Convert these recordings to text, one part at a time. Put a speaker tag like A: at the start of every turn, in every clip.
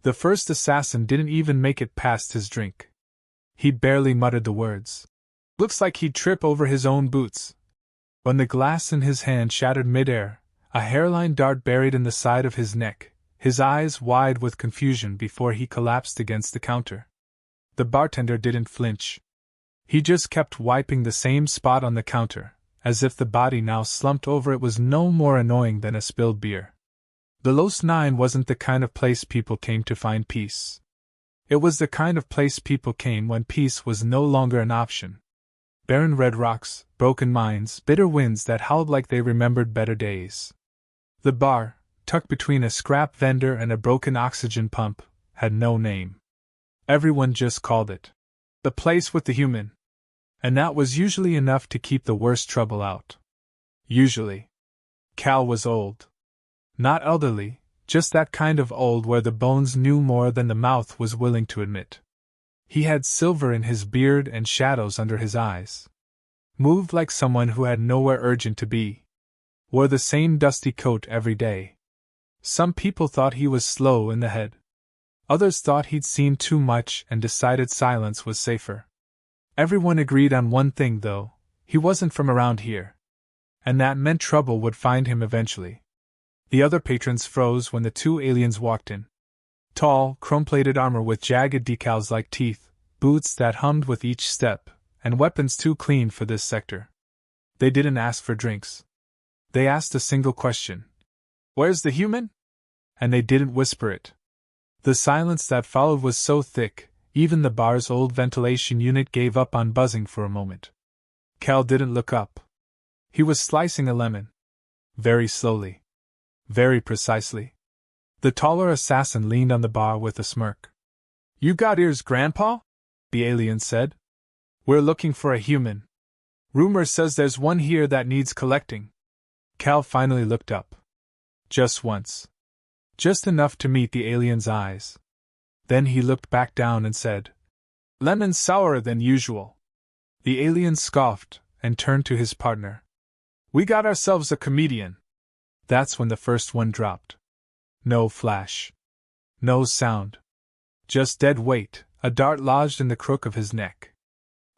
A: The first assassin didn't even make it past his drink. He barely muttered the words. Looks like he'd trip over his own boots. When the glass in his hand shattered midair, a hairline dart buried in the side of his neck, his eyes wide with confusion before he collapsed against the counter. The bartender didn't flinch. He just kept wiping the same spot on the counter, as if the body now slumped over it was no more annoying than a spilled beer. The Los Nine wasn't the kind of place people came to find peace. It was the kind of place people came when peace was no longer an option. Barren red rocks, broken mines, bitter winds that howled like they remembered better days. The bar, tucked between a scrap vendor and a broken oxygen pump, had no name. Everyone just called it the place with the human. And that was usually enough to keep the worst trouble out. Usually. Cal was old. Not elderly, just that kind of old where the bones knew more than the mouth was willing to admit. He had silver in his beard and shadows under his eyes. Moved like someone who had nowhere urgent to be. Wore the same dusty coat every day. Some people thought he was slow in the head. Others thought he'd seen too much and decided silence was safer. Everyone agreed on one thing, though: he wasn't from around here. And that meant trouble would find him eventually. The other patrons froze when the two aliens walked in. Tall, chrome-plated armor with jagged decals like teeth, boots that hummed with each step, and weapons too clean for this sector. They didn't ask for drinks. They asked a single question. "Where's the human?" And they didn't whisper it. The silence that followed was so thick, even the bar's old ventilation unit gave up on buzzing for a moment. Cal didn't look up. He was slicing a lemon. Very slowly. Very precisely. The taller assassin leaned on the bar with a smirk. "You got ears, Grandpa?" the alien said. "We're looking for a human. Rumor says there's one here that needs collecting." Cal finally looked up. Just once. Just enough to meet the alien's eyes. Then he looked back down and said, "Lemon sourer than usual." The alien scoffed and turned to his partner. "We got ourselves a comedian." That's when the first one dropped. No flash. No sound. Just dead weight, a dart lodged in the crook of his neck.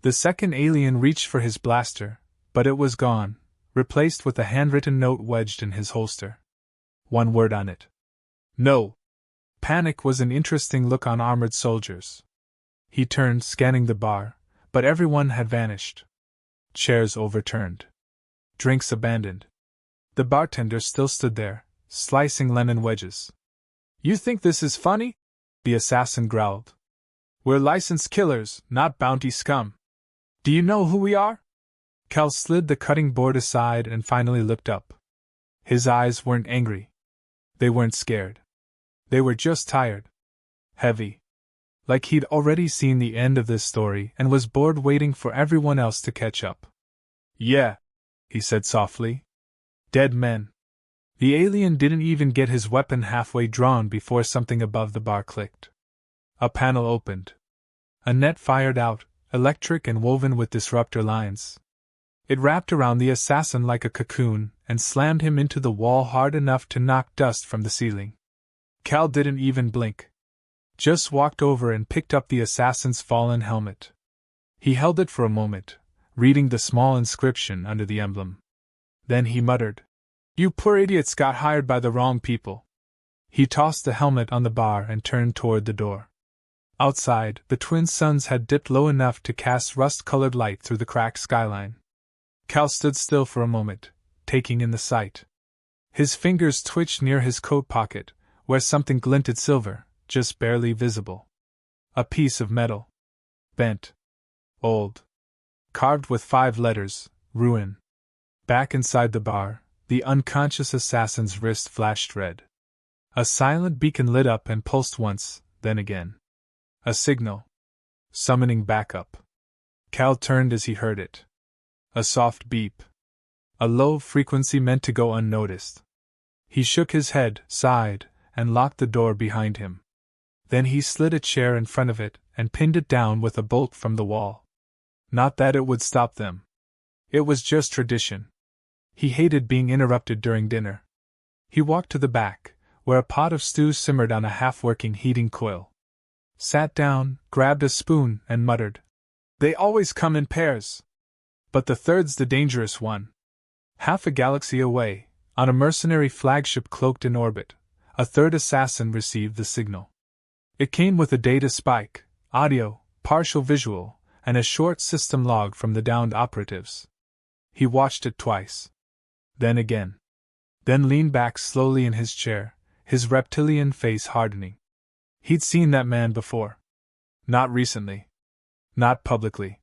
A: The second alien reached for his blaster, but it was gone, replaced with a handwritten note wedged in his holster. One word on it. No. Panic was an interesting look on armored soldiers. He turned, scanning the bar, but everyone had vanished. Chairs overturned. Drinks abandoned. The bartender still stood there, slicing lemon wedges. "You think this is funny?" the assassin growled. "We're licensed killers, not bounty scum. Do you know who we are?" Cal slid the cutting board aside and finally looked up. His eyes weren't angry. They weren't scared. They were just tired. Heavy. Like he'd already seen the end of this story and was bored waiting for everyone else to catch up. "Yeah," he said softly. "Dead men." The alien didn't even get his weapon halfway drawn before something above the bar clicked. A panel opened. A net fired out, electric and woven with disruptor lines. It wrapped around the assassin like a cocoon and slammed him into the wall hard enough to knock dust from the ceiling. Cal didn't even blink. Just walked over and picked up the assassin's fallen helmet. He held it for a moment, reading the small inscription under the emblem. Then he muttered, "You poor idiots got hired by the wrong people." He tossed the helmet on the bar and turned toward the door. Outside, the twin suns had dipped low enough to cast rust-colored light through the cracked skyline. Cal stood still for a moment, taking in the sight. His fingers twitched near his coat pocket, where something glinted silver, just barely visible. A piece of metal. Bent. Old. Carved with 5 letters, ruin. Back inside the bar, the unconscious assassin's wrist flashed red. A silent beacon lit up and pulsed once, then again. A signal. Summoning backup. Cal turned as he heard it. A soft beep. A low frequency meant to go unnoticed. He shook his head, sighed, and locked the door behind him. Then he slid a chair in front of it and pinned it down with a bolt from the wall. Not that it would stop them. It was just tradition. He hated being interrupted during dinner. He walked to the back, where a pot of stew simmered on a half-working heating coil. Sat down, grabbed a spoon, and muttered, "They always come in pairs. But the third's the dangerous one." Half a galaxy away, on a mercenary flagship cloaked in orbit, a third assassin received the signal. It came with a data spike, audio, partial visual, and a short system log from the downed operatives. He watched it twice. Then again. Then leaned back slowly in his chair, his reptilian face hardening. He'd seen that man before. Not recently. Not publicly.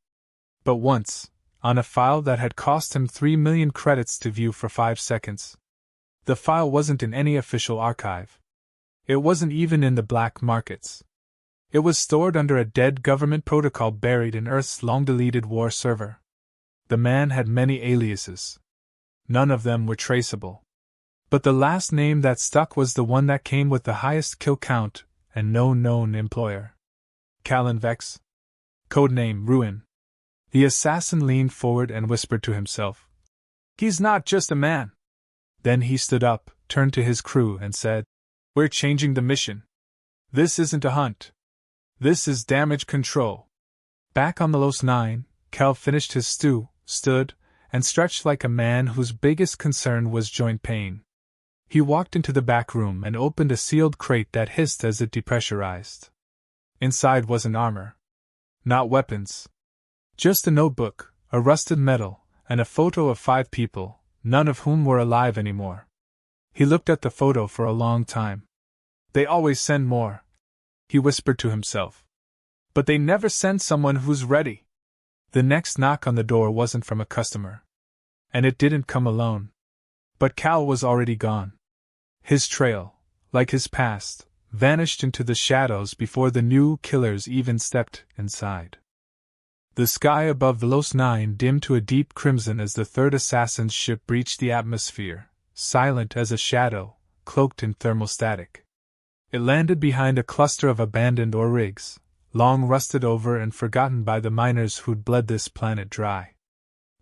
A: But once, on a file that had cost him 3 million credits to view for 5 seconds. The file wasn't in any official archive. It wasn't even in the black markets. It was stored under a dead government protocol buried in Earth's long-deleted war server. The man had many aliases. None of them were traceable. But the last name that stuck was the one that came with the highest kill count and no known employer. Callan Vex. Codename Ruin. The assassin leaned forward and whispered to himself, "He's not just a man." Then he stood up, turned to his crew, and said, "We're changing the mission. This isn't a hunt. This is damage control." Back on the Los 9, Cal finished his stew, stood, and stretched like a man whose biggest concern was joint pain. He walked into the back room and opened a sealed crate that hissed as it depressurized. Inside wasn't armor. Not weapons. Just a notebook, a rusted medal, and a photo of 5 people, none of whom were alive anymore. He looked at the photo for a long time. "They always send more," he whispered to himself. "But they never send someone who's ready." The next knock on the door wasn't from a customer. And it didn't come alone. But Cal was already gone. His trail, like his past, vanished into the shadows before the new killers even stepped inside. The sky above the Los 9 dimmed to a deep crimson as the third assassin's ship breached the atmosphere, silent as a shadow, cloaked in thermostatic. It landed behind a cluster of abandoned ore rigs, long rusted over and forgotten by the miners who'd bled this planet dry.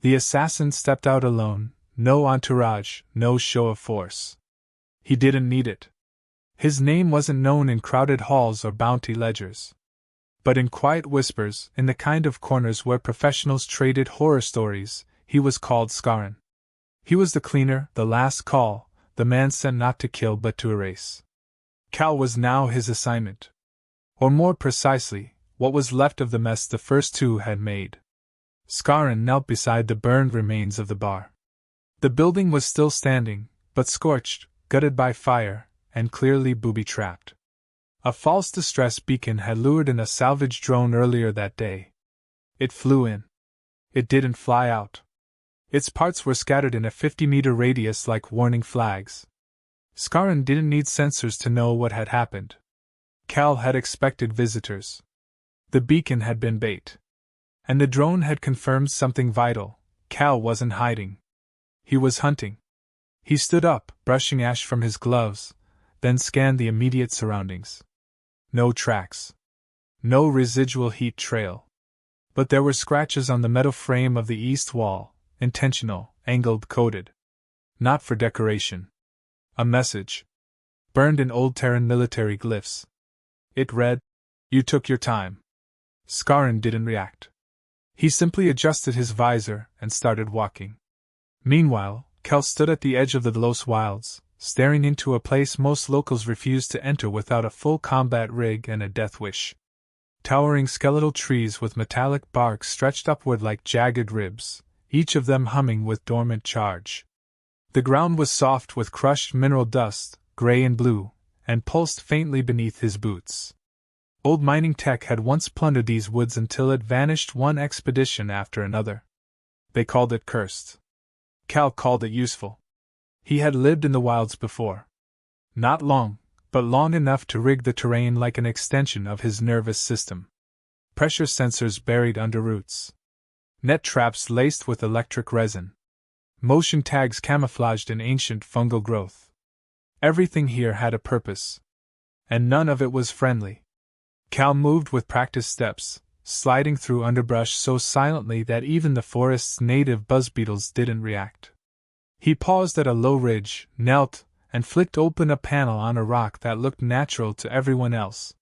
A: The assassin stepped out alone, no entourage, no show of force. He didn't need it. His name wasn't known in crowded halls or bounty ledgers. But in quiet whispers, in the kind of corners where professionals traded horror stories, he was called Scarron. He was the cleaner, the last call, the man sent not to kill but to erase. Cal was now his assignment. Or more precisely, what was left of the mess the first 2 had made. Scarron knelt beside the burned remains of the bar. The building was still standing, but scorched, gutted by fire, and clearly booby-trapped. A false distress beacon had lured in a salvage drone earlier that day. It flew in. It didn't fly out. Its parts were scattered in a 50-meter radius like warning flags. Scarron didn't need sensors to know what had happened. Cal had expected visitors. The beacon had been bait. And the drone had confirmed something vital. Cal wasn't hiding. He was hunting. He stood up, brushing ash from his gloves, then scanned the immediate surroundings. No tracks. No residual heat trail. But there were scratches on the metal frame of the east wall, intentional, angled, coded. Not for decoration. A message. Burned in old Terran military glyphs. It read, "You took your time." Scarron didn't react. He simply adjusted his visor and started walking. Meanwhile, Cal stood at the edge of the Los Wilds, staring into a place most locals refused to enter without a full combat rig and a death wish. Towering skeletal trees with metallic bark stretched upward like jagged ribs, each of them humming with dormant charge. The ground was soft with crushed mineral dust, gray and blue, and pulsed faintly beneath his boots. Old mining tech had once plundered these woods until it vanished one expedition after another. They called it cursed. Cal called it useful. He had lived in the wilds before. Not long, but long enough to rig the terrain like an extension of his nervous system. Pressure sensors buried under roots. Net traps laced with electric resin. Motion tags camouflaged in ancient fungal growth. Everything here had a purpose. And none of it was friendly. Cal moved with practiced steps, sliding through underbrush so silently that even the forest's native buzzbeetles didn't react. He paused at a low ridge, knelt, and flicked open a panel on a rock that looked natural to everyone else.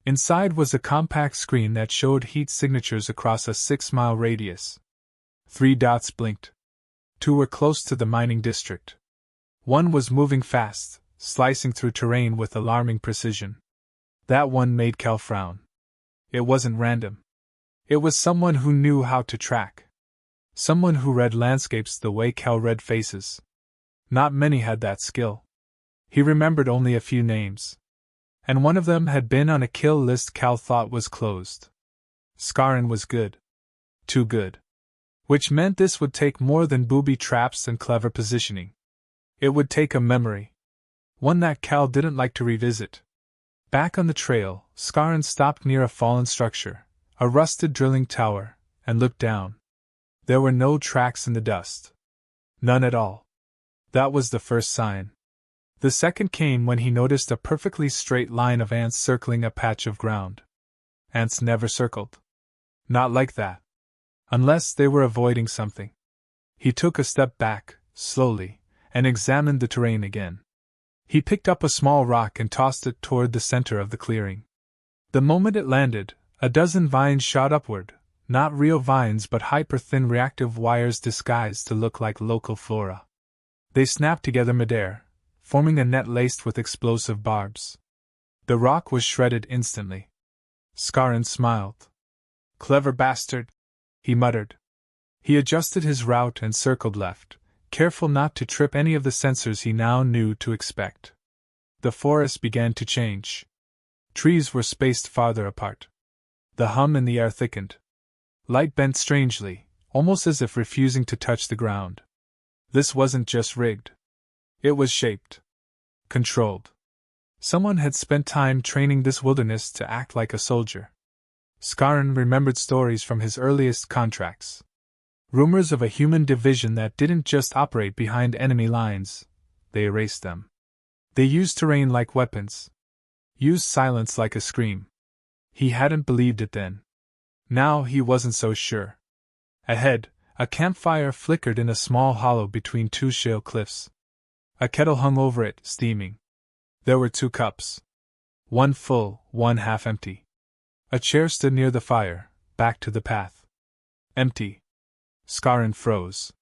A: Inside was a compact screen that showed heat signatures across a 6-mile radius. 3 dots blinked. 2 were close to the mining district. 1 was moving fast, slicing through terrain with alarming precision. That one made Cal frown. It wasn't random. It was someone who knew how to track. Someone who read landscapes the way Cal read faces. Not many had that skill. He remembered only a few names. And one of them had been on a kill list Cal thought was closed. Scarron was good. Too good. Which meant this would take more than booby traps and clever positioning. It would take a memory. One that Cal didn't like to revisit. Back on the trail, Scarron stopped near a fallen structure, a rusted drilling tower, and looked down. There were no tracks in the dust. None at all. That was the first sign. The second came when he noticed a perfectly straight line of ants circling a patch of ground. Ants never circled. Not like that. Unless they were avoiding something. He took a step back, slowly, and examined the terrain again. He picked up a small rock and tossed it toward the center of the clearing. The moment it landed, a dozen vines shot upward, not real vines but hyper-thin reactive wires disguised to look like local flora. They snapped together midair, forming a net laced with explosive barbs. The rock was shredded instantly. Scarron smiled. "Clever bastard," he muttered. He adjusted his route and circled left, careful not to trip any of the sensors he now knew to expect. The forest began to change. Trees were spaced farther apart. The hum in the air thickened. Light bent strangely, almost as if refusing to touch the ground. This wasn't just rigged. It was shaped. Controlled. Someone had spent time training this wilderness to act like a soldier. Scarron remembered stories from his earliest contracts. Rumors of a human division that didn't just operate behind enemy lines, they erased them. They used terrain like weapons. Used silence like a scream. He hadn't believed it then. Now he wasn't so sure. Ahead, a campfire flickered in a small hollow between 2 shale cliffs. A kettle hung over it, steaming. There were 2 cups. One full, one half empty. A chair stood near the fire, back to the path. Empty. Scarron froze.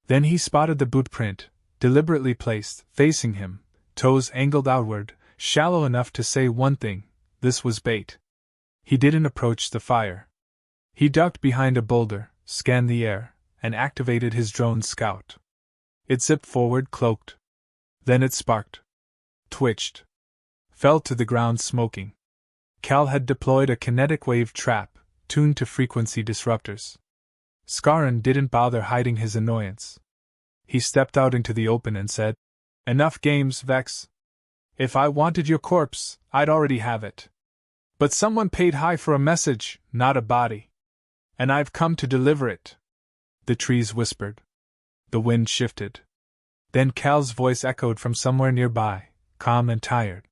A: Then he spotted the boot print, deliberately placed, facing him, toes angled outward, shallow enough to say one thing: this was bait. He didn't approach the fire. He ducked behind a boulder, scanned the air, and activated his drone scout. It zipped forward, cloaked. Then it sparked. Twitched. Fell to the ground smoking. Cal had deployed a kinetic wave trap, tuned to frequency disruptors. Scarron didn't bother hiding his annoyance. He stepped out into the open and said, "Enough games, Vex. If I wanted your corpse, I'd already have it. But someone paid high for a message, not a body. And I've come to deliver it." The trees whispered. The wind shifted. Then Cal's voice echoed from somewhere nearby, calm and tired.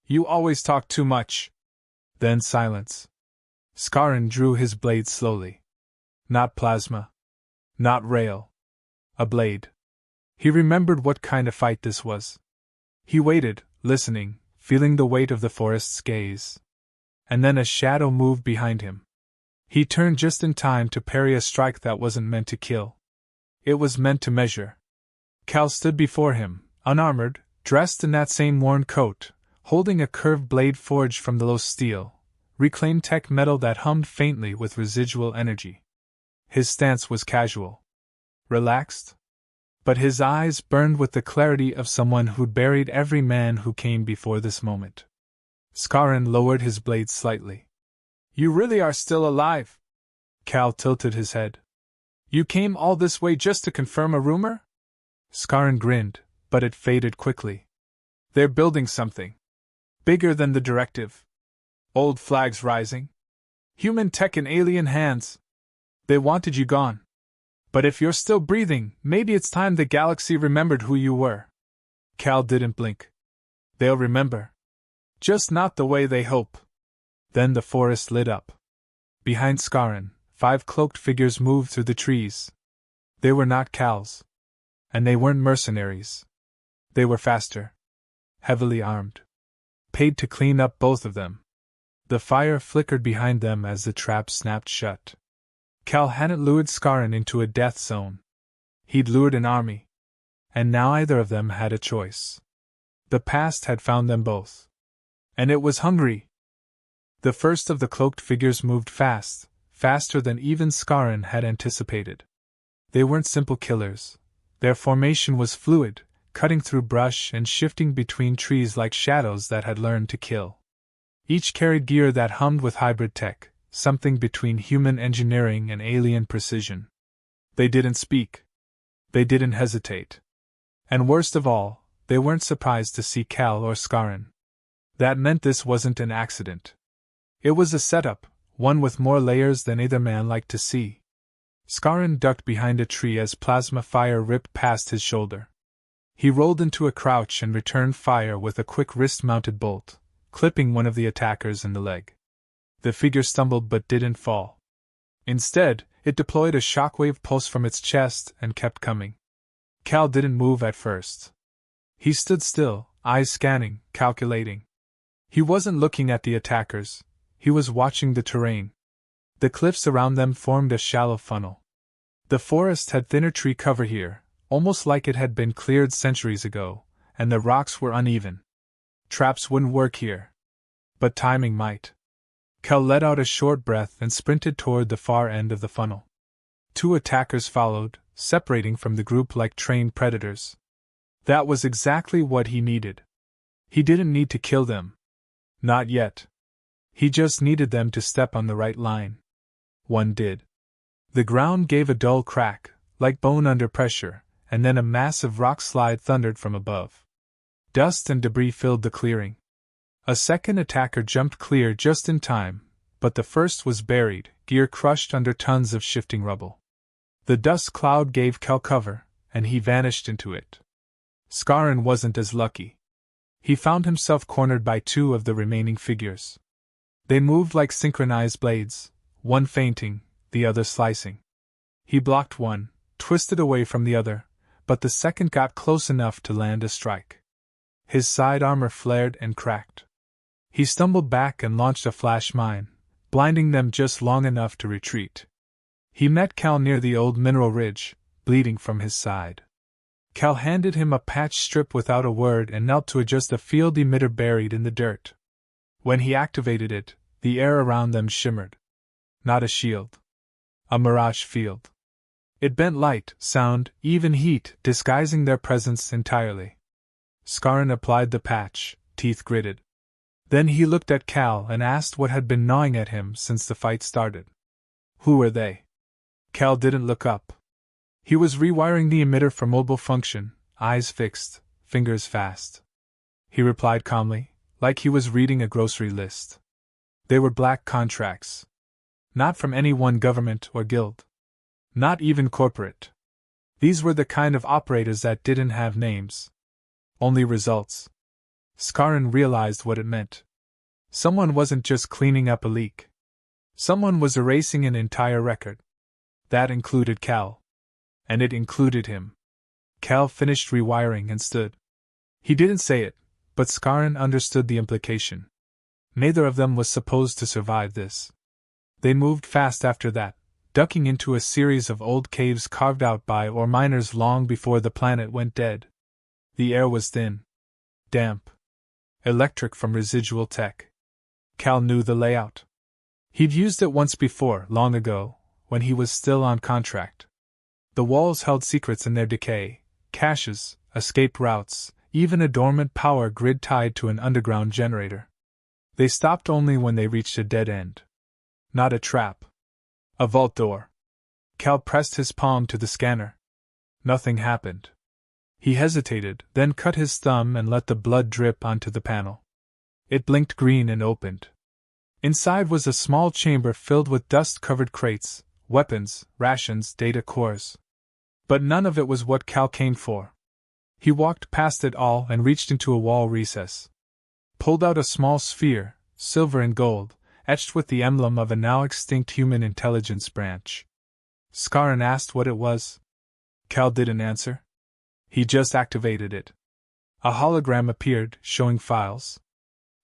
A: "You always talk too much." Then silence. Scarron drew his blade slowly. Not plasma. Not rail. A blade. He remembered what kind of fight this was. He waited, listening, feeling the weight of the forest's gaze. And then a shadow moved behind him. He turned just in time to parry a strike that wasn't meant to kill. It was meant to measure. Cal stood before him, unarmored, dressed in that same worn coat, holding a curved blade forged from the low steel, reclaimed tech metal that hummed faintly with residual energy. His stance was casual. Relaxed. But his eyes burned with the clarity of someone who'd buried every man who came before this moment. Scarron lowered his blade slightly. "You really are still alive?" Cal tilted his head. "You came all this way just to confirm a rumor?" Scarron grinned, but it faded quickly. "They're building something. Bigger than the directive. Old flags rising. Human tech in alien hands. They wanted you gone. But if you're still breathing, maybe it's time the galaxy remembered who you were." Cal didn't blink. "They'll remember. Just not the way they hope." Then the forest lit up. Behind Scarron, 5 cloaked figures moved through the trees. They were not Cal's. And they weren't mercenaries. They were faster. Heavily armed. Paid to clean up both of them. The fire flickered behind them as the trap snapped shut. Cal hadn't lured Scarron into a death zone. He'd lured an army. And now either of them had a choice. The past had found them both. And it was hungry. The first of the cloaked figures moved fast, faster than even Scarron had anticipated. They weren't simple killers. Their formation was fluid, cutting through brush and shifting between trees like shadows that had learned to kill. Each carried gear that hummed with hybrid tech, something between human engineering and alien precision. They didn't speak. They didn't hesitate. And worst of all, they weren't surprised to see Cal or Scarron. That meant this wasn't an accident. It was a setup, one with more layers than either man liked to see. Scarron ducked behind a tree as plasma fire ripped past his shoulder. He rolled into a crouch and returned fire with a quick wrist-mounted bolt, clipping one of the attackers in the leg. The figure stumbled but didn't fall. Instead, it deployed a shockwave pulse from its chest and kept coming. Cal didn't move at first. He stood still, eyes scanning, calculating. He wasn't looking at the attackers. He was watching the terrain. The cliffs around them formed a shallow funnel. The forest had thinner tree cover here, almost like it had been cleared centuries ago, and the rocks were uneven. Traps wouldn't work here. But timing might. Cal let out a short breath and sprinted toward the far end of the funnel. Two attackers followed, separating from the group like trained predators. That was exactly what he needed. He didn't need to kill them. Not yet. He just needed them to step on the right line. One did. The ground gave a dull crack, like bone under pressure, and then a massive rock slide thundered from above. Dust and debris filled the clearing. A second attacker jumped clear just in time, but the first was buried, gear crushed under tons of shifting rubble. The dust cloud gave Cal cover, and he vanished into it. Scarron wasn't as lucky. He found himself cornered by two of the remaining figures. They moved like synchronized blades, one feinting, the other slicing. He blocked one, twisted away from the other, but the second got close enough to land a strike. His side armor flared and cracked. He stumbled back and launched a flash mine, blinding them just long enough to retreat. He met Cal near the old mineral ridge, bleeding from his side. Cal handed him a patch strip without a word and knelt to adjust a field emitter buried in the dirt. When he activated it, the air around them shimmered. Not a shield. A mirage field. It bent light, sound, even heat, disguising their presence entirely. Scarron applied the patch, teeth gritted. Then he looked at Cal and asked what had been gnawing at him since the fight started. Who were they? Cal didn't look up. He was rewiring the emitter for mobile function, eyes fixed, fingers fast. He replied calmly, like he was reading a grocery list. They were black contracts. Not from any one government or guild. Not even corporate. These were the kind of operators that didn't have names. Only results. Scarron realized what it meant. Someone wasn't just cleaning up a leak. Someone was erasing an entire record. That included Cal. And it included him. Cal finished rewiring and stood. He didn't say it, but Scarron understood the implication. Neither of them was supposed to survive this. They moved fast after that, ducking into a series of old caves carved out by ore miners long before the planet went dead. The air was thin. Damp. Electric from residual tech. Cal knew the layout. He'd used it once before, long ago, when he was still on contract. The walls held secrets in their decay, caches, escape routes, even a dormant power grid tied to an underground generator. They stopped only when they reached a dead end. Not a trap. A vault door. Cal pressed his palm to the scanner. Nothing happened. He hesitated, then cut his thumb and let the blood drip onto the panel. It blinked green and opened. Inside was a small chamber filled with dust-covered crates, weapons, rations, data cores. But none of it was what Cal came for. He walked past it all and reached into a wall recess. Pulled out a small sphere, silver and gold, etched with the emblem of a now extinct human intelligence branch. Scarron asked what it was. Cal didn't answer. He just activated it. A hologram appeared, showing files.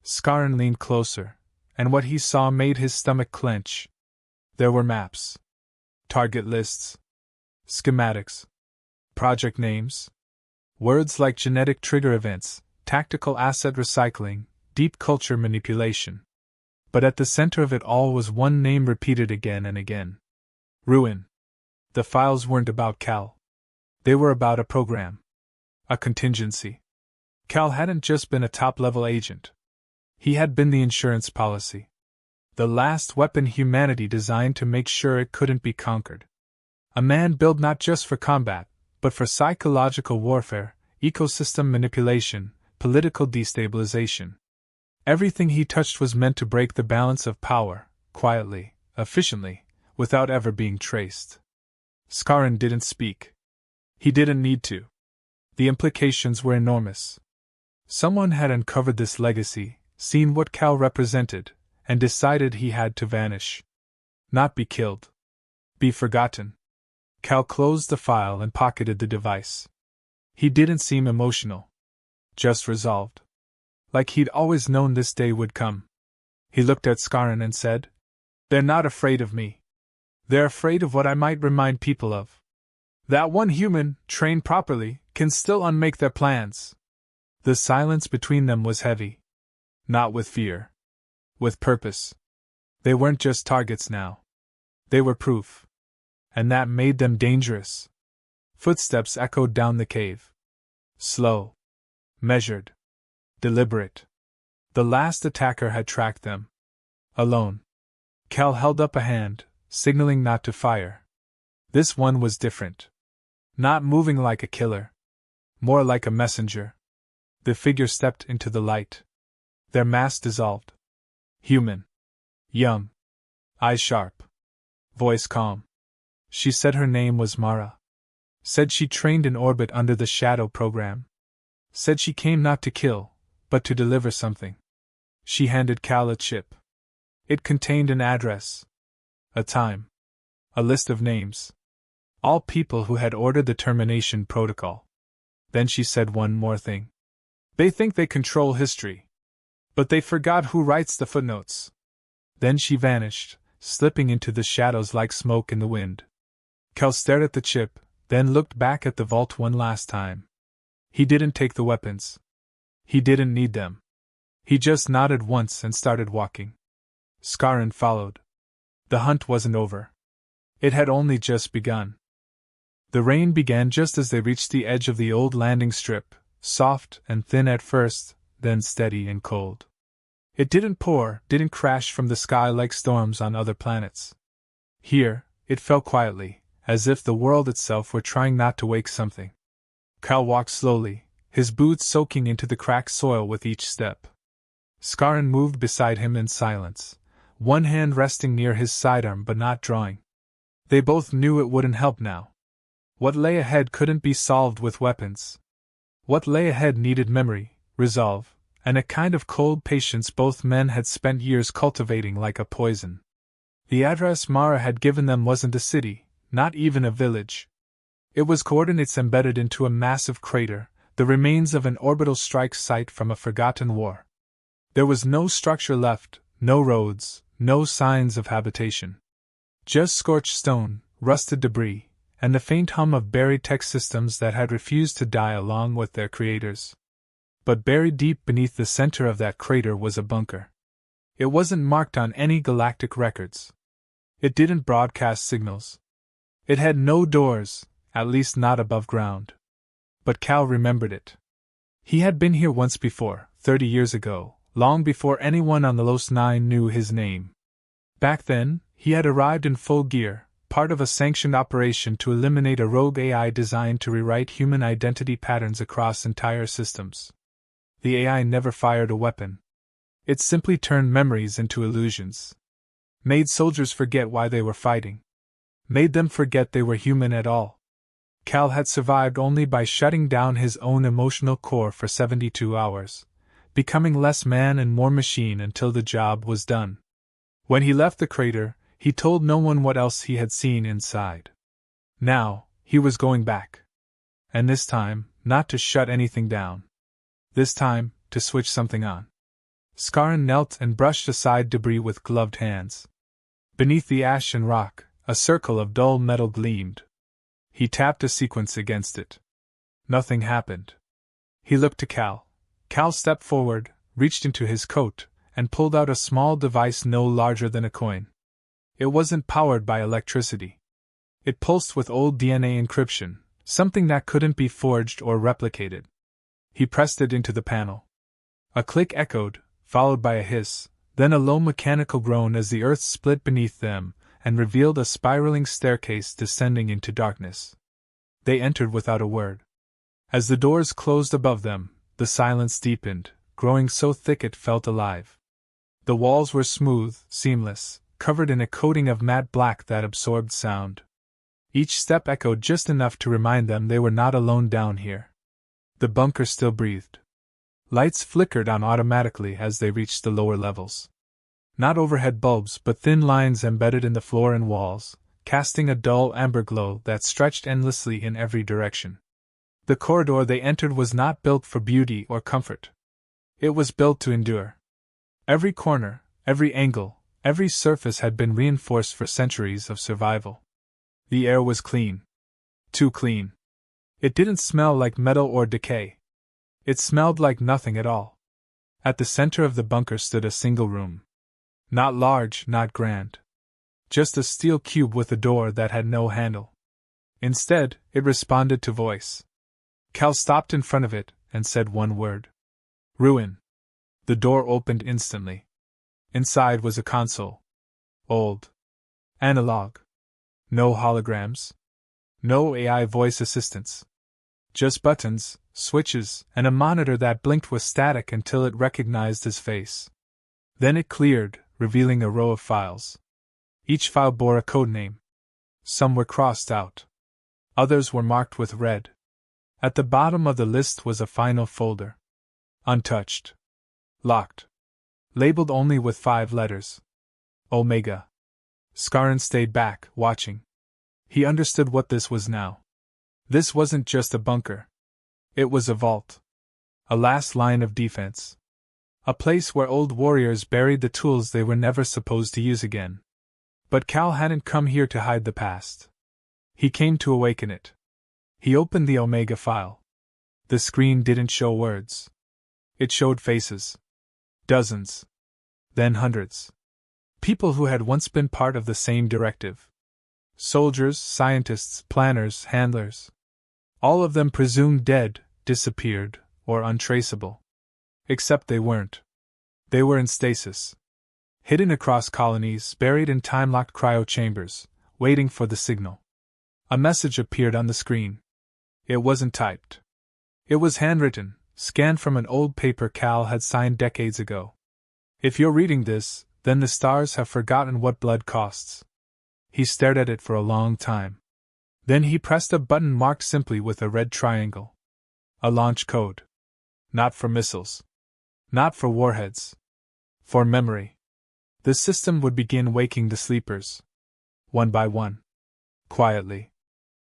A: Scarron leaned closer, and what he saw made his stomach clench. There were maps, target lists, schematics, project names, words like genetic trigger events, tactical asset recycling, deep culture manipulation. But at the center of it all was one name repeated again and again. Ruin. The files weren't about Cal. They were about a program. A contingency. Cal hadn't just been a top-level agent. He had been the insurance policy. The last weapon humanity designed to make sure it couldn't be conquered. A man built not just for combat, but for psychological warfare, ecosystem manipulation, political destabilization. Everything he touched was meant to break the balance of power, quietly, efficiently, without ever being traced. Scarron didn't speak. He didn't need to. The implications were enormous. Someone had uncovered this legacy, seen what Cal represented, and decided he had to vanish. Not be killed. Be forgotten. Cal closed the file and pocketed the device. He didn't seem emotional. Just resolved. Like he'd always known this day would come. He looked at Scarron and said, "They're not afraid of me. They're afraid of what I might remind people of. That one human, trained properly, can still unmake their plans." The silence between them was heavy. Not with fear. With purpose. They weren't just targets now. They were proof. And that made them dangerous. Footsteps echoed down the cave. Slow. Measured. Deliberate. The last attacker had tracked them. Alone. Cal held up a hand, signaling not to fire. This one was different. Not moving like a killer. More like a messenger. The figure stepped into the light. Their mask dissolved. Human. Young. Eyes sharp. Voice calm. She said her name was Mara. Said she trained in orbit under the Shadow program. Said she came not to kill, but to deliver something. She handed Cal a chip. It contained an address. A time. A list of names. All people who had ordered the termination protocol. Then she said one more thing. They think they control history. But they forgot who writes the footnotes. Then she vanished, slipping into the shadows like smoke in the wind. Cal stared at the chip, then looked back at the vault one last time. He didn't take the weapons. He didn't need them. He just nodded once and started walking. Scarron followed. The hunt wasn't over. It had only just begun. The rain began just as they reached the edge of the old landing strip, soft and thin at first, then steady and cold. It didn't pour, didn't crash from the sky like storms on other planets. Here, it fell quietly, as if the world itself were trying not to wake something. Cal walked slowly, his boots soaking into the cracked soil with each step. Scarron moved beside him in silence, one hand resting near his sidearm but not drawing. They both knew it wouldn't help now. What lay ahead couldn't be solved with weapons. What lay ahead needed memory, resolve, and a kind of cold patience both men had spent years cultivating like a poison. The address Mara had given them wasn't a city, not even a village. It was coordinates embedded into a massive crater, the remains of an orbital strike site from a forgotten war. There was no structure left, no roads, no signs of habitation. Just scorched stone, rusted debris, and the faint hum of buried tech systems that had refused to die along with their creators. But buried deep beneath the center of that crater was a bunker. It wasn't marked on any galactic records. It didn't broadcast signals. It had no doors, at least not above ground. But Cal remembered it. He had been here once before, 30 years ago, long before anyone on the Los 9 knew his name. Back then, he had arrived in full gear, part of a sanctioned operation to eliminate a rogue AI designed to rewrite human identity patterns across entire systems. The AI never fired a weapon. It simply turned memories into illusions. Made soldiers forget why they were fighting. Made them forget they were human at all. Cal had survived only by shutting down his own emotional core for 72 hours, becoming less man and more machine until the job was done. When he left the crater, he told no one what else he had seen inside. Now, he was going back. And this time, not to shut anything down. This time, to switch something on. Scarron knelt and brushed aside debris with gloved hands. Beneath the ash and rock, a circle of dull metal gleamed. He tapped a sequence against it. Nothing happened. He looked to Cal. Cal stepped forward, reached into his coat, and pulled out a small device no larger than a coin. It wasn't powered by electricity. It pulsed with old DNA encryption, something that couldn't be forged or replicated. He pressed it into the panel. A click echoed, followed by a hiss, then a low mechanical groan as the earth split beneath them and revealed a spiraling staircase descending into darkness. They entered without a word. As the doors closed above them, the silence deepened, growing so thick it felt alive. The walls were smooth, seamless, covered in a coating of matte black that absorbed sound. Each step echoed just enough to remind them they were not alone down here. The bunker still breathed. Lights flickered on automatically as they reached the lower levels. Not overhead bulbs, but thin lines embedded in the floor and walls, casting a dull amber glow that stretched endlessly in every direction. The corridor they entered was not built for beauty or comfort. It was built to endure. Every corner, every angle, every surface had been reinforced for centuries of survival. The air was clean. Too clean. It didn't smell like metal or decay. It smelled like nothing at all. At the center of the bunker stood a single room. Not large, not grand. Just a steel cube with a door that had no handle. Instead, it responded to voice. Cal stopped in front of it and said one word. Ruin. The door opened instantly. Inside was a console. Old. Analog. No holograms. No AI voice assistants. Just buttons, switches, and a monitor that blinked with static until it recognized his face. Then it cleared, revealing a row of files. Each file bore a code name. Some were crossed out. Others were marked with red. At the bottom of the list was a final folder. Untouched. Locked. Labeled only with 5 letters. Omega. Scarron stayed back, watching. He understood what this was now. This wasn't just a bunker. It was a vault. A last line of defense. A place where old warriors buried the tools they were never supposed to use again. But Cal hadn't come here to hide the past. He came to awaken it. He opened the Omega file. The screen didn't show words. It showed faces. Dozens. Then hundreds. People who had once been part of the same directive. Soldiers, scientists, planners, handlers. All of them presumed dead, disappeared, or untraceable. Except they weren't. They were in stasis. Hidden across colonies, buried in time-locked cryo chambers, waiting for the signal. A message appeared on the screen. It wasn't typed. It was handwritten, scanned from an old paper Cal had signed decades ago. If you're reading this, then the stars have forgotten what blood costs. He stared at it for a long time. Then he pressed a button marked simply with a red triangle. A launch code. Not for missiles. Not for warheads. For memory. The system would begin waking the sleepers. One by one. Quietly.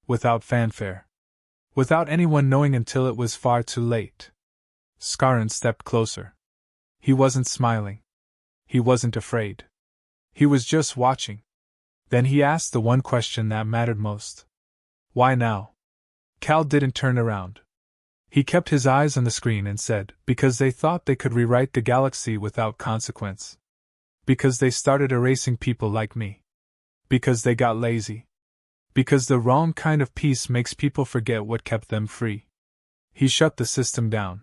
A: Without fanfare. Without anyone knowing until it was far too late. Scarron stepped closer. He wasn't smiling. He wasn't afraid. He was just watching. Then he asked the one question that mattered most. Why now? Cal didn't turn around. He kept his eyes on the screen and said, because they thought they could rewrite the galaxy without consequence. Because they started erasing people like me. Because they got lazy. Because the wrong kind of peace makes people forget what kept them free. He shut the system down.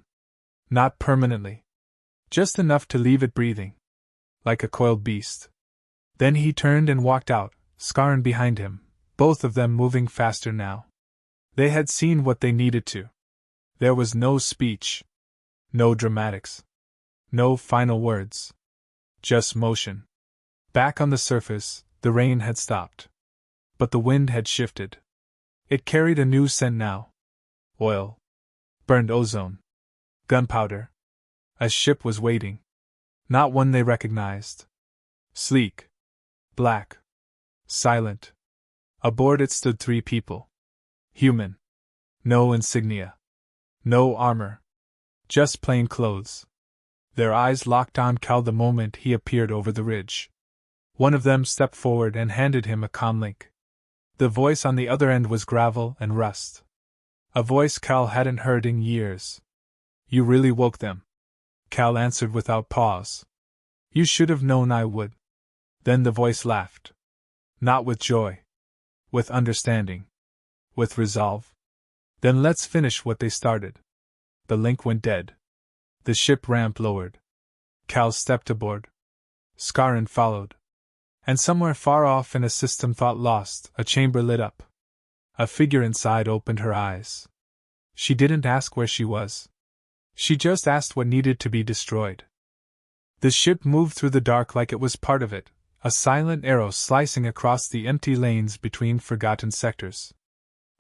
A: Not permanently. Just enough to leave it breathing. Like a coiled beast. Then he turned and walked out, Scarron behind him, both of them moving faster now. They had seen what they needed to. There was no speech. No dramatics. No final words. Just motion. Back on the surface, the rain had stopped. But the wind had shifted. It carried a new scent now. Oil. Burned ozone. Gunpowder. A ship was waiting. Not one they recognized. Sleek. Black. Silent. Aboard it stood 3 people. Human. No insignia. No armor. Just plain clothes. Their eyes locked on Cal the moment he appeared over the ridge. One of them stepped forward and handed him a comlink. The voice on the other end was gravel and rust. A voice Cal hadn't heard in years. You really woke them. Cal answered without pause. You should have known I would. Then the voice laughed. Not with joy. With understanding. With resolve. Then let's finish what they started. The link went dead. The ship ramp lowered. Cal stepped aboard. Scarron followed. And somewhere far off in a system thought lost, a chamber lit up. A figure inside opened her eyes. She didn't ask where she was. She just asked what needed to be destroyed. The ship moved through the dark like it was part of it, a silent arrow slicing across the empty lanes between forgotten sectors.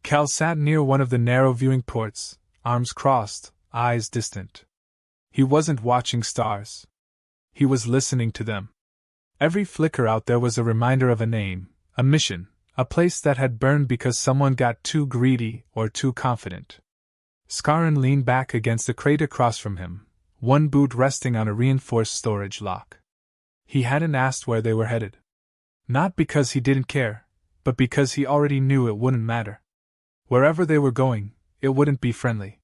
A: Cal sat near one of the narrow viewing ports, arms crossed, eyes distant. He wasn't watching stars. He was listening to them. Every flicker out there was a reminder of a name, a mission, a place that had burned because someone got too greedy or too confident. Scarron leaned back against the crate across from him, one boot resting on a reinforced storage lock. He hadn't asked where they were headed. Not because he didn't care, but because he already knew it wouldn't matter. Wherever they were going, it wouldn't be friendly.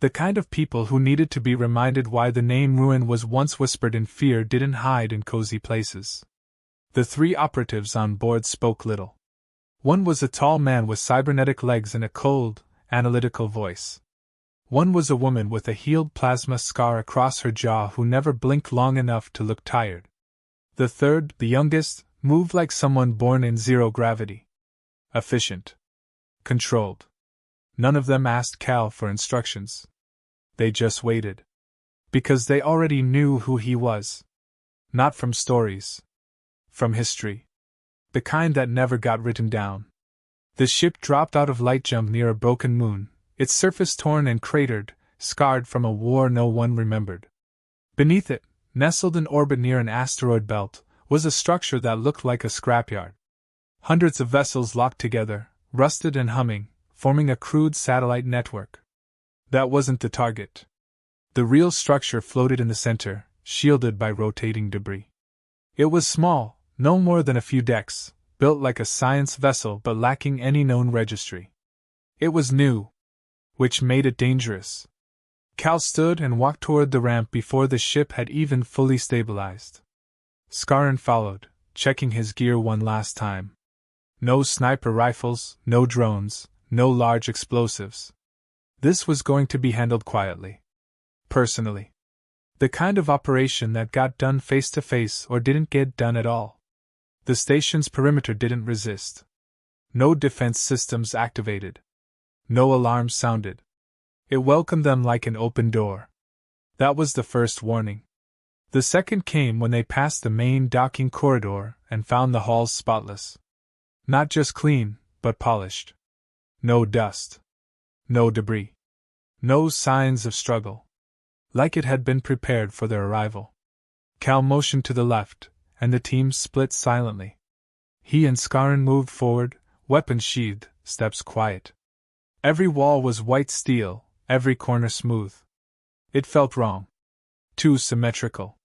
A: The kind of people who needed to be reminded why the name Ruin was once whispered in fear didn't hide in cozy places. The three operatives on board spoke little. One was a tall man with cybernetic legs and a cold, analytical voice. One was a woman with a healed plasma scar across her jaw who never blinked long enough to look tired. The third, the youngest, moved like someone born in zero gravity. Efficient. Controlled. None of them asked Cal for instructions. They just waited. Because they already knew who he was. Not from stories. From history. The kind that never got written down. The ship dropped out of light jump near a broken moon, its surface torn and cratered, scarred from a war no one remembered. Beneath it, nestled in orbit near an asteroid belt, was a structure that looked like a scrapyard. Hundreds of vessels locked together, rusted and humming, forming a crude satellite network. That wasn't the target. The real structure floated in the center, shielded by rotating debris. It was small, no more than a few decks, built like a science vessel but lacking any known registry. It was new, which made it dangerous. Cal stood and walked toward the ramp before the ship had even fully stabilized. Scarron followed, checking his gear one last time. No sniper rifles, no drones, no large explosives. This was going to be handled quietly. Personally. The kind of operation that got done face to face or didn't get done at all. The station's perimeter didn't resist. No defense systems activated. No alarms sounded. It welcomed them like an open door. That was the first warning. The second came when they passed the main docking corridor and found the halls spotless. Not just clean, but polished. No dust. No debris. No signs of struggle. Like it had been prepared for their arrival. Cal motioned to the left, and the team split silently. He and Scarron moved forward, weapons sheathed, steps quiet. Every wall was white steel, every corner smooth. It felt wrong. Too symmetrical.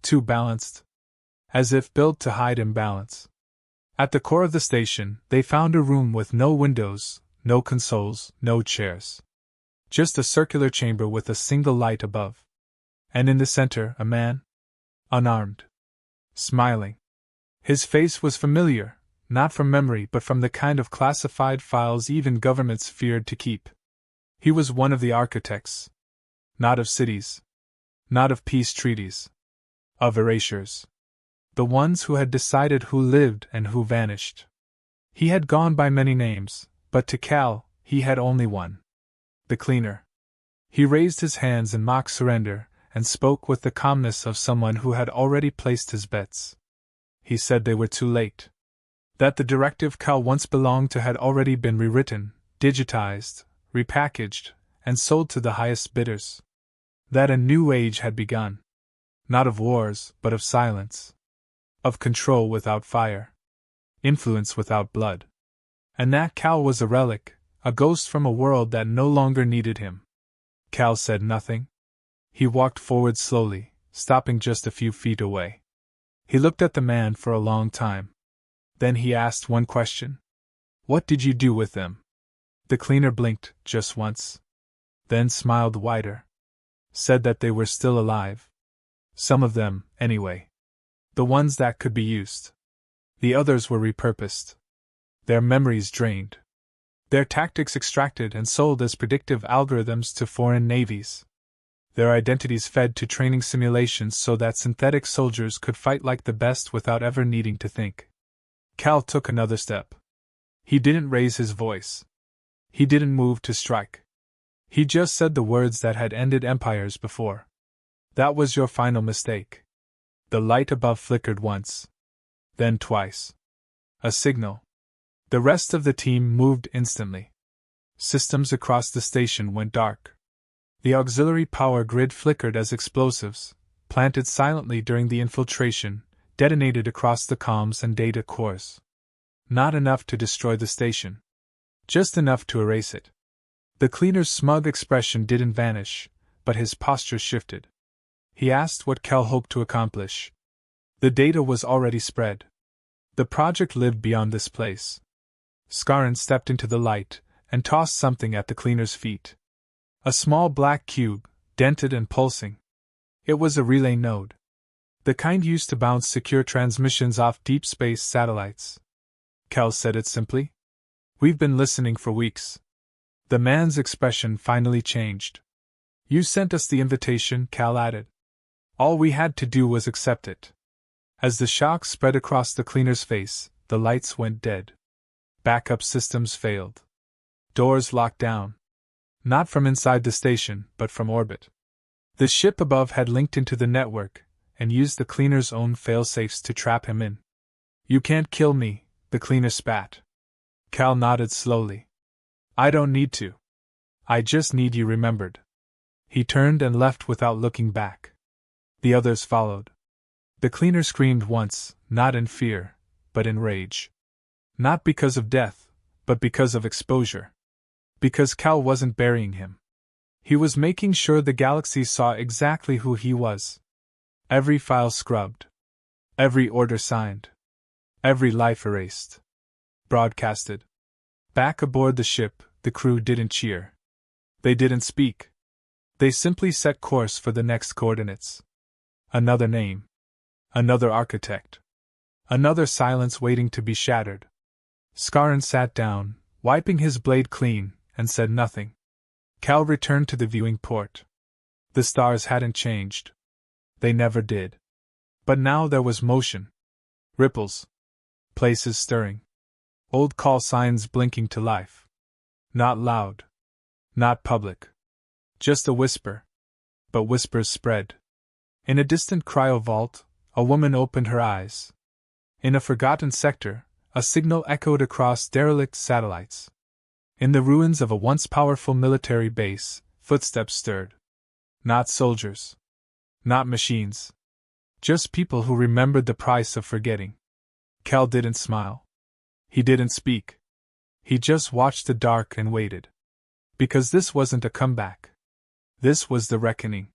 A: Too balanced. As if built to hide imbalance. At the core of the station, they found a room with no windows, no consoles, no chairs. Just a circular chamber with a single light above. And in the center, a man. Unarmed. Smiling. His face was familiar, not from memory but from the kind of classified files even governments feared to keep. He was one of the architects. Not of cities. Not of peace treaties. Of erasures. The ones who had decided who lived and who vanished. He had gone by many names, but to Cal, he had only one. The Cleaner. He raised his hands in mock surrender, and spoke with the calmness of someone who had already placed his bets. He said they were too late. That the directive Cal once belonged to had already been rewritten, digitized, repackaged, and sold to the highest bidders. That a new age had begun. Not of wars, but of silence. Of control without fire. Influence without blood. And that Cal was a relic, a ghost from a world that no longer needed him. Cal said nothing. He walked forward slowly, stopping just a few feet away. He looked at the man for a long time. Then he asked one question. What did you do with them? The cleaner blinked, just once. Then smiled wider. Said that they were still alive. Some of them, anyway. The ones that could be used. The others were repurposed. Their memories drained. Their tactics extracted and sold as predictive algorithms to foreign navies. Their identities fed to training simulations so that synthetic soldiers could fight like the best without ever needing to think. Cal took another step. He didn't raise his voice. He didn't move to strike. He just said the words that had ended empires before. That was your final mistake. The light above flickered once. Then twice. A signal. The rest of the team moved instantly. Systems across the station went dark. The auxiliary power grid flickered as explosives, planted silently during the infiltration, detonated across the comms and data cores. Not enough to destroy the station. Just enough to erase it. The cleaner's smug expression didn't vanish, but his posture shifted. He asked what Cal hoped to accomplish. The data was already spread. The project lived beyond this place. Skarin stepped into the light and tossed something at the cleaner's feet. A small black cube, dented and pulsing. It was a relay node. The kind used to bounce secure transmissions off deep space satellites. Cal said it simply. We've been listening for weeks. The man's expression finally changed. You sent us the invitation, Cal added. All we had to do was accept it. As the shock spread across the cleaner's face, the lights went dead. Backup systems failed. Doors locked down. Not from inside the station, but from orbit. The ship above had linked into the network, and used the cleaner's own failsafes to trap him in. You can't kill me, the cleaner spat. Cal nodded slowly. I don't need to. I just need you remembered. He turned and left without looking back. The others followed. The cleaner screamed once, not in fear, but in rage. Not because of death, but because of exposure. Because Cal wasn't burying him. He was making sure the galaxy saw exactly who he was. Every file scrubbed. Every order signed. Every life erased. Broadcasted. Back aboard the ship, the crew didn't cheer. They didn't speak. They simply set course for the next coordinates. Another name. Another architect. Another silence waiting to be shattered. Skarin sat down, wiping his blade clean, and said nothing. Cal returned to the viewing port. The stars hadn't changed. They never did. But now there was motion. Ripples. Places stirring. Old call signs blinking to life. Not loud. Not public. Just a whisper. But whispers spread. In a distant cryovault, a woman opened her eyes. In a forgotten sector, a signal echoed across derelict satellites. In the ruins of a once powerful military base, footsteps stirred. Not soldiers. Not machines. Just people who remembered the price of forgetting. Cal didn't smile. He didn't speak. He just watched the dark and waited. Because this wasn't a comeback. This was the reckoning.